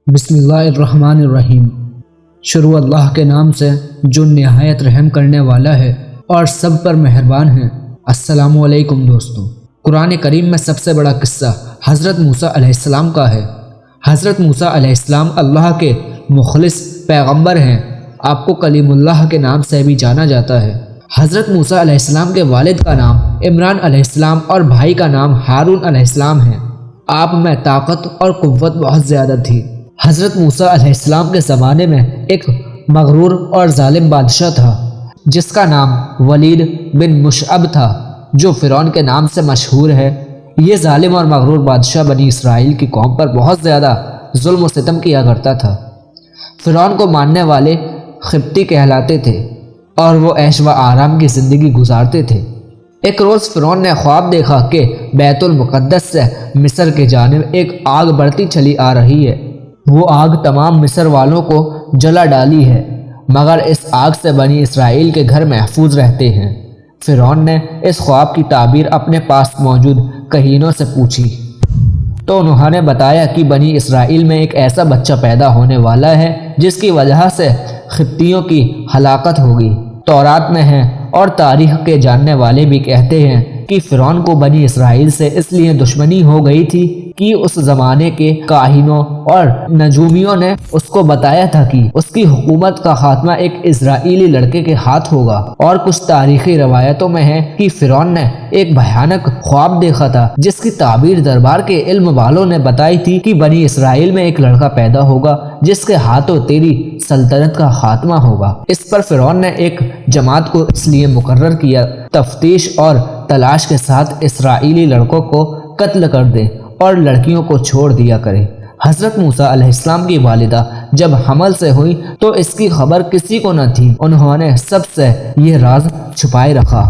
بسم اللہ الرحمن الرحیم۔ شروع اللہ کے نام سے جو نہایت رحم کرنے والا ہے اور سب پر مہربان ہے۔ السلام علیکم دوستو۔ قرآن کریم میں سب سے بڑا قصہ حضرت موسیٰ علیہ السلام کا ہے۔ حضرت موسیٰ علیہ السلام اللہ کے مخلص پیغمبر ہیں۔ آپ کو کلیم اللہ کے نام سے بھی جانا جاتا ہے۔ حضرت موسیٰ علیہ السلام کے والد کا نام عمران علیہ السلام اور بھائی کا نام ہارون علیہ السلام ہے۔ آپ میں طاقت اور قوت بہت زیادہ تھی۔ حضرت موسیٰ علیہ السلام کے زمانے میں ایک مغرور اور ظالم بادشاہ تھا جس کا نام ولید بن مشعب تھا، جو فرعون کے نام سے مشہور ہے۔ یہ ظالم اور مغرور بادشاہ بنی اسرائیل کی قوم پر بہت زیادہ ظلم و ستم کیا کرتا تھا۔ فرعون کو ماننے والے قبطی کہلاتے تھے اور وہ عیش و آرام کی زندگی گزارتے تھے۔ ایک روز فرعون نے خواب دیکھا کہ بیت المقدس سے مصر کی جانب ایک آگ بڑھتی چلی آ رہی ہے۔ وہ آگ تمام مصر والوں کو جلا ڈالی ہے، مگر اس آگ سے بنی اسرائیل کے گھر محفوظ رہتے ہیں۔ فرعون نے اس خواب کی تعبیر اپنے پاس موجود کہینوں سے پوچھی تو انہوں نے بتایا کہ بنی اسرائیل میں ایک ایسا بچہ پیدا ہونے والا ہے جس کی وجہ سے قبطیوں کی ہلاکت ہوگی۔ تورات میں ہے اور تاریخ کے جاننے والے بھی کہتے ہیں کہ فرعون کو بنی اسرائیل سے اس لیے دشمنی ہو گئی تھی کہ اس زمانے کے کاہنوں اور نجومیوں نے اس کو بتایا تھا کہ اس کی حکومت کا خاتمہ ایک اسرائیلی لڑکے کے ہاتھ ہوگا۔ اور کچھ تاریخی روایتوں میں ہے کہ فرعون نے ایک بھیانک خواب دیکھا تھا جس کی تعبیر دربار کے علم والوں نے بتائی تھی کہ بنی اسرائیل میں ایک لڑکا پیدا ہوگا جس کے ہاتھوں تیری سلطنت کا خاتمہ ہوگا۔ اس پر فرعون نے ایک جماعت کو اس لیے مقرر کیا تفتیش اور تلاش کے ساتھ اسرائیلی لڑکوں کو قتل کر دے اور لڑکیوں کو چھوڑ دیا کرے۔ حضرت موسیٰ علیہ السلام کی والدہ جب حمل سے ہوئی تو اس کی خبر کسی کو نہ تھی۔ انہوں نے سب سے یہ راز چھپائے رکھا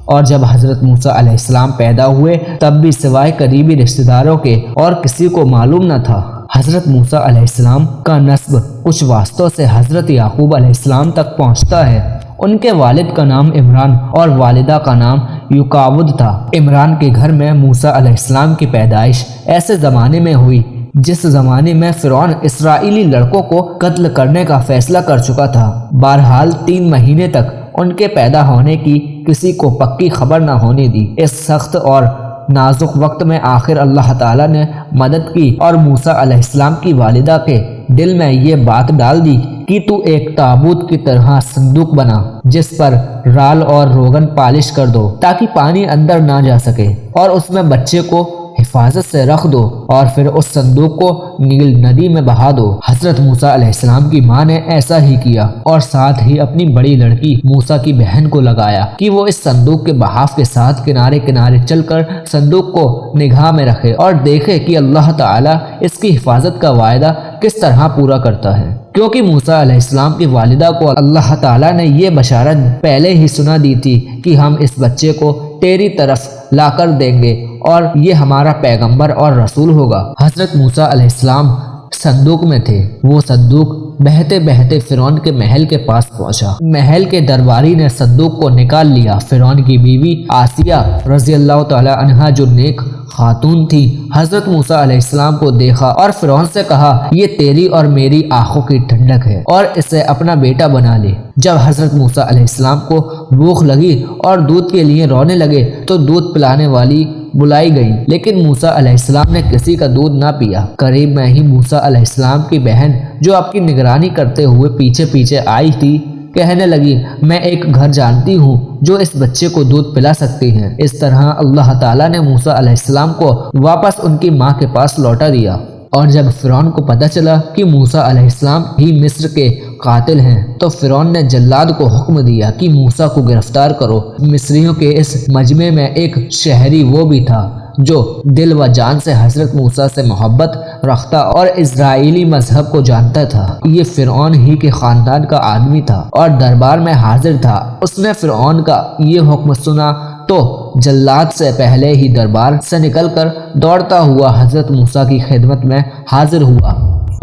اور جب حضرت موسیٰ علیہ السلام پیدا ہوئے تب بھی سوائے قریبی رشتہ داروں کے اور کسی کو معلوم نہ تھا۔ حضرت موسیٰ علیہ السلام کا نسب کچھ واسطوں سے حضرت یعقوب علیہ السلام تک پہنچتا ہے۔ ان کے والد کا نام عمران اور والدہ کا نام یوکاود تھا۔ عمران کے گھر میں موسیٰ علیہ السلام کی پیدائش ایسے زمانے میں ہوئی جس زمانے میں فرعون اسرائیلی لڑکوں کو قتل کرنے کا فیصلہ کر چکا تھا۔ بہرحال 3 مہینے تک ان کے پیدا ہونے کی کسی کو پکی خبر نہ ہونے دی۔ اس سخت اور نازک وقت میں آخر اللہ تعالیٰ نے مدد کی اور موسیٰ علیہ السلام کی والدہ کے دل میں یہ بات ڈال دی کہ تو ایک تابوت کی طرح صندوق بنا جس پر رال اور روغن پالش کر دو تاکہ پانی اندر نہ جا سکے، اور اس میں بچے کو حفاظت سے رکھ دو اور پھر اس صندوق کو نیل ندی میں بہا دو۔ حضرت موسیٰ علیہ السلام کی ماں نے ایسا ہی کیا اور ساتھ ہی اپنی بڑی لڑکی موسیٰ کی بہن کو لگایا کہ وہ اس صندوق کے بہاو کے ساتھ کنارے کنارے چل کر صندوق کو نگاہ میں رکھے اور دیکھے کہ اللہ تعالیٰ اس کی حفاظت کا وعدہ کس طرح پورا کرتا ہے، کیونکہ موسیٰ علیہ السلام کی والدہ کو اللہ تعالیٰ نے یہ بشارت پہلے ہی سنا دی تھی کہ ہم اس بچے کو تیری طرف لا کر دیں گے اور یہ ہمارا پیغمبر اور رسول ہوگا۔ حضرت موسیٰ علیہ السلام صندوق میں تھے۔ وہ صندوق بہتے بہتے فرعون کے محل کے پاس پہنچا۔ محل کے درباری نے صندوق کو نکال لیا۔ فرعون کی بیوی آسیہ رضی اللہ تعالی عنہا جو نیک خاتون تھی، حضرت موسیٰ علیہ السلام کو دیکھا اور فرعون سے کہا یہ تیری اور میری آنکھوں کی ٹھنڈک ہے اور اسے اپنا بیٹا بنا لے۔ جب حضرت موسیٰ علیہ السلام کو بھوک لگی اور دودھ کے لیے رونے لگے تو دودھ پلانے والی بلائی گئی، لیکن موسیٰ علیہ السلام نے کسی کا دودھ نہ پیا۔ قریب میں ہی موسیٰ علیہ السلام کی بہن جو آپ کی نگرانی کرتے ہوئے پیچھے پیچھے آئی تھی کہنے لگی میں ایک گھر جانتی ہوں جو اس بچے کو دودھ پلا سکتی ہیں۔ اس طرح اللہ تعالیٰ نے موسیٰ علیہ السلام کو واپس ان کی ماں کے پاس لوٹا دیا۔ اور جب فرعون کو پتہ چلا کہ موسیٰ علیہ السلام ہی مصر کے قاتل ہیں تو فرعون نے جلاد کو حکم دیا کہ موسیٰ کو گرفتار کرو۔ مصریوں کے اس مجمع میں ایک شہری وہ بھی تھا جو دل و جان سے حضرت موسیٰ سے محبت رکھتا اور اسرائیلی مذہب کو جانتا تھا۔ یہ فرعون ہی کے خاندان کا آدمی تھا اور دربار میں حاضر تھا۔ اس نے فرعون کا یہ حکم سنا تو جلاد سے پہلے ہی دربار سے نکل کر دوڑتا ہوا حضرت موسیٰ کی خدمت میں حاضر ہوا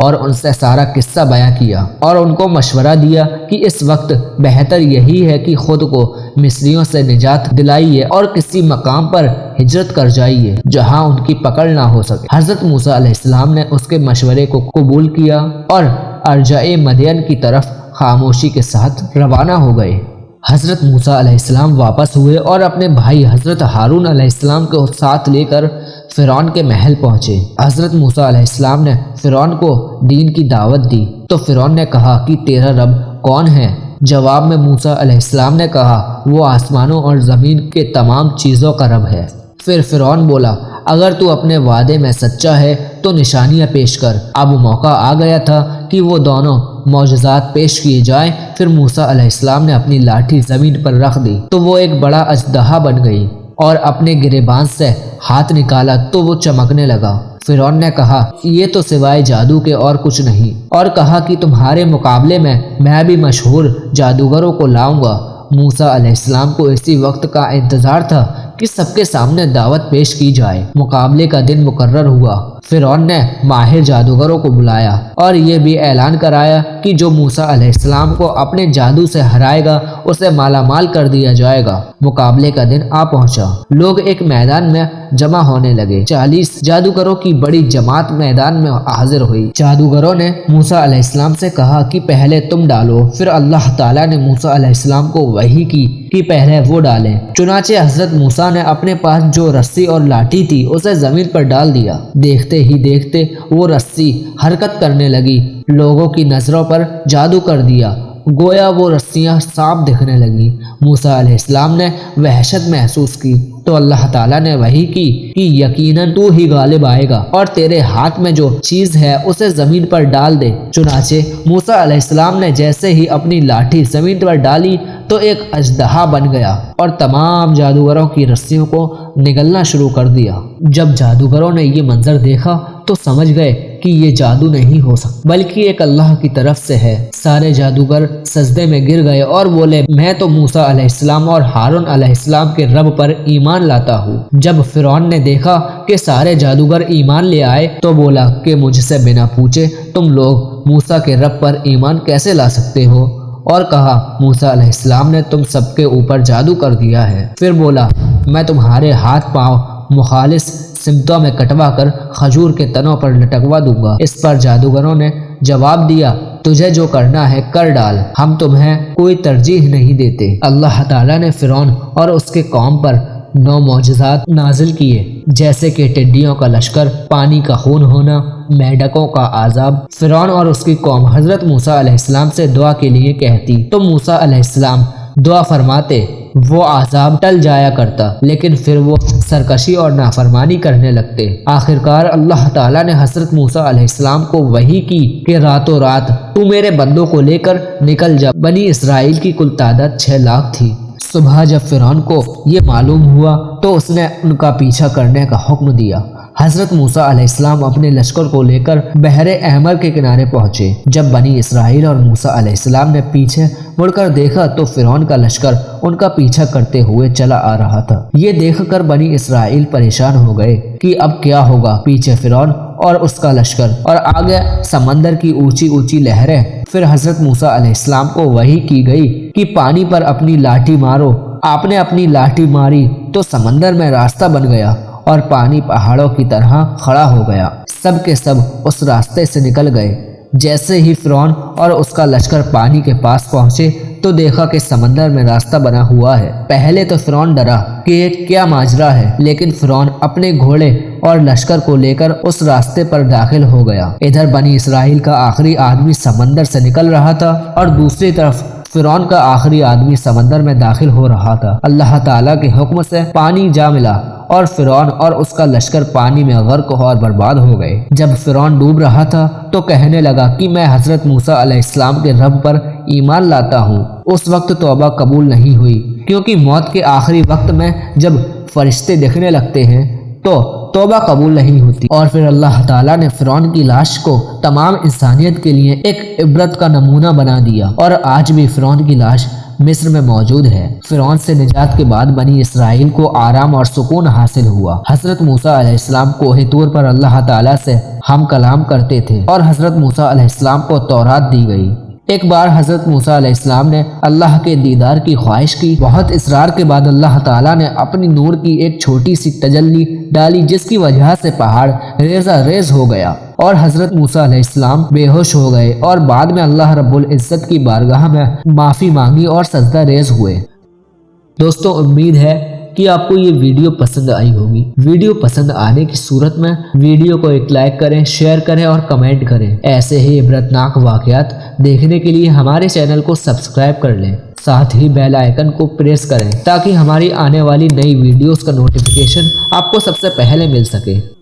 اور ان سے سارا قصہ بیان کیا اور ان کو مشورہ دیا کہ اس وقت بہتر یہی ہے کہ خود کو مصریوں سے نجات دلائیے اور کسی مقام پر ہجرت کر جائیے جہاں ان کی پکڑ نہ ہو سکے۔ حضرت موسیٰ علیہ السلام نے اس کے مشورے کو قبول کیا اور ارجاء مدین کی طرف خاموشی کے ساتھ روانہ ہو گئے۔ حضرت موسیٰ علیہ السلام واپس ہوئے اور اپنے بھائی حضرت ہارون علیہ السلام کو ساتھ لے کر فرعون کے محل پہنچے۔ حضرت موسیٰ علیہ السلام نے فرعون کو دین کی دعوت دی تو فرعون نے کہا کہ تیرا رب کون ہے؟ جواب میں موسیٰ علیہ السلام نے کہا وہ آسمانوں اور زمین کے تمام چیزوں کا رب ہے۔ پھر فرعون بولا اگر تو اپنے وعدے میں سچا ہے تو نشانیاں پیش کر۔ اب موقع آ گیا تھا کہ وہ دونوں معجزات پیش کیے جائیں۔ پھر موسیٰ علیہ السلام نے اپنی لاٹھی زمین پر رکھ دی تو وہ ایک بڑا اژدہا بن گئی اور اپنے گریبان سے ہاتھ نکالا تو وہ چمکنے لگا۔ فرعون نے کہا یہ تو سوائے جادو کے اور کچھ نہیں، اور کہا کہ تمہارے مقابلے میں بھی مشہور جادوگروں کو لاؤں گا۔ موسیٰ علیہ السلام کو اسی وقت کا انتظار تھا کہ سب کے سامنے دعوت پیش کی جائے۔ مقابلے کا دن مقرر ہوا۔ فرعون نے ماہر جادوگروں کو بلایا اور یہ بھی اعلان کرایا کہ جو موسیٰ علیہ السلام کو اپنے جادو سے ہرائے گا اسے مالا مال کر دیا جائے گا۔ مقابلے کا دن آ پہنچا۔ لوگ ایک میدان میں جمع ہونے لگے۔ 40 جادوگروں کی بڑی جماعت میدان میں حاضر ہوئی۔ جادوگروں نے موسیٰ علیہ السلام سے کہا کہ پہلے تم ڈالو۔ پھر اللہ تعالیٰ نے موسیٰ علیہ السلام کو وحی کی کہ پہلے وہ ڈالیں۔ چنانچہ حضرت موسیٰ نے اپنے پاس جو رسی اور لاٹھی تھی اسے زمین پر ڈال دیا۔ دیکھتے ہی دیکھتے وہ رسی حرکت کرنے لگی۔ لوگوں کی نظروں پر جادو کر دیا، گویا وہ رسیاں صاف دکھنے لگی۔ موسیٰ علیہ السلام نے وحشت محسوس کی تو اللہ تعالیٰ نے وحی کی کہ یقیناً تو ہی غالب آئے گا اور تیرے ہاتھ میں جو چیز ہے اسے زمین پر ڈال دے۔ چنانچہ موسیٰ علیہ السلام نے جیسے ہی اپنی لاٹھی زمین پر ڈالی تو ایک اژدہا بن گیا اور تمام جادوگروں کی رسیوں کو نگلنا شروع کر دیا۔ جب جادوگروں نے یہ منظر دیکھا تو سمجھ گئے کہ یہ جادو نہیں ہو سکتا بلکہ ایک اللہ کی طرف سے ہے۔ سارے جادوگر سجدے میں گر گئے اور بولے میں تو موسیٰ علیہ السلام اور ہارون علیہ السلام کے رب پر ایمان لاتا ہوں۔ جب فرعون نے دیکھا کہ سارے جادوگر ایمان لے آئے تو بولا کہ مجھ سے بنا پوچھے تم لوگ موسیٰ کے رب پر ایمان کیسے لا سکتے ہو؟ اور کہا موسیٰ علیہ السلام نے تم سب کے اوپر جادو کر دیا ہے۔ پھر بولا میں تمہارے ہاتھ پاؤں مخالص سمتوں میں کٹوا کر کھجور کے تنوں پر لٹکوا دوں گا۔ اس پر جادوگروں نے جواب دیا تجھے جو کرنا ہے کر ڈال، ہم تمہیں کوئی ترجیح نہیں دیتے۔ اللہ تعالیٰ نے فرعون اور اس کے قوم پر 9 معجزات نازل کیے جیسے کہ ٹڈیوں کا لشکر، پانی کا خون ہونا، میڈکوں کا عذاب۔ فرعون اور اس کی قوم حضرت موسیٰ علیہ السلام سے دعا کے لیے کہتی تو موسیٰ علیہ السلام دعا فرماتے، وہ عذاب ٹل جایا کرتا، لیکن پھر وہ سرکشی اور نافرمانی کرنے لگتے۔ آخرکار اللہ تعالیٰ نے حضرت موسیٰ علیہ السلام کو وحی کی کہ راتوں رات تو میرے بندوں کو لے کر نکل جا۔ بنی اسرائیل کی کل تعداد 6 لاکھ تھی۔ صبح جب فرعون کو یہ معلوم ہوا تو اس نے ان کا پیچھا کرنے کا حکم دیا۔ حضرت موسیٰ علیہ السلام اپنے لشکر کو لے کر بحر احمر کے کنارے پہنچے۔ جب بنی اسرائیل اور موسیٰ علیہ السلام نے پیچھے مڑ کر دیکھا تو فرعون کا لشکر ان کا پیچھا کرتے ہوئے چلا آ رہا تھا۔ یہ دیکھ کر بنی اسرائیل پریشان ہو گئے کہ اب کیا ہوگا۔ پیچھے فرعون اور اس کا لشکر اور آگے سمندر کی اونچی اونچی لہریں۔ پھر حضرت موسیٰ علیہ السلام کو وحی کی گئی کہ پانی پر اپنی لاٹھی مارو۔ آپ نے اپنی لاٹھی ماری تو سمندر میں راستہ بن گیا اور پانی پہاڑوں کی طرح کھڑا ہو گیا۔ سب کے سب اس راستے سے نکل گئے۔ جیسے ہی فرعون اور اس کا لشکر پانی کے پاس پہنچے تو دیکھا کہ سمندر میں راستہ بنا ہوا ہے۔ پہلے تو فرعون ڈرا کہ یہ کیا ماجرا ہے، لیکن فرعون اپنے گھوڑے اور لشکر کو لے کر اس راستے پر داخل ہو گیا۔ ادھر بنی اسرائیل کا آخری آدمی سمندر سے نکل رہا تھا اور دوسری طرف فرعون کا آخری آدمی سمندر میں داخل ہو رہا تھا۔ اللہ تعالیٰ کے حکم سے پانی جا ملا اور فرعون اور اس کا لشکر پانی میں غرق اور برباد ہو گئے۔ جب فرعون ڈوب رہا تھا تو کہنے لگا کہ میں حضرت موسیٰ علیہ السلام کے رب پر ایمان لاتا ہوں۔ اس وقت توبہ قبول نہیں ہوئی، کیونکہ موت کے آخری وقت میں جب فرشتے دکھنے لگتے ہیں تو توبہ قبول نہیں ہوتی۔ اور پھر اللہ تعالیٰ نے فرعون کی لاش کو تمام انسانیت کے لیے ایک عبرت کا نمونہ بنا دیا، اور آج بھی فرعون کی لاش مصر میں موجود ہے۔ فرعون سے نجات کے بعد بنی اسرائیل کو آرام اور سکون حاصل ہوا۔ حضرت موسیٰ علیہ السلام کوہ طور پر اللہ تعالیٰ سے ہم کلام کرتے تھے اور حضرت موسیٰ علیہ السلام کو تورات دی گئی۔ ایک بار حضرت موسیٰ علیہ السلام نے اللہ کے دیدار کی خواہش کی۔ بہت اصرار کے بعد اللہ تعالیٰ نے اپنی نور کی ایک چھوٹی سی تجلی ڈالی، جس کی وجہ سے پہاڑ ریزہ ریز ہو گیا اور حضرت موسیٰ علیہ السلام بے ہوش ہو گئے اور بعد میں اللہ رب العزت کی بارگاہ میں معافی مانگی اور سجدہ ریز ہوئے۔ دوستو، امید ہے کہ آپ کو یہ ویڈیو پسند آئی ہوگی۔ ویڈیو پسند آنے کی صورت میں ویڈیو کو ایک لائک کریں، شیئر کریں اور کمنٹ کریں۔ ایسے ہی عبرتناک واقعات دیکھنے کے لیے ہمارے چینل کو سبسکرائب کر لیں، ساتھ ہی بیل آئیکن کو پریس کریں تاکہ ہماری آنے والی نئی ویڈیوز کا نوٹیفیکیشن آپ کو سب سے پہلے مل سکے۔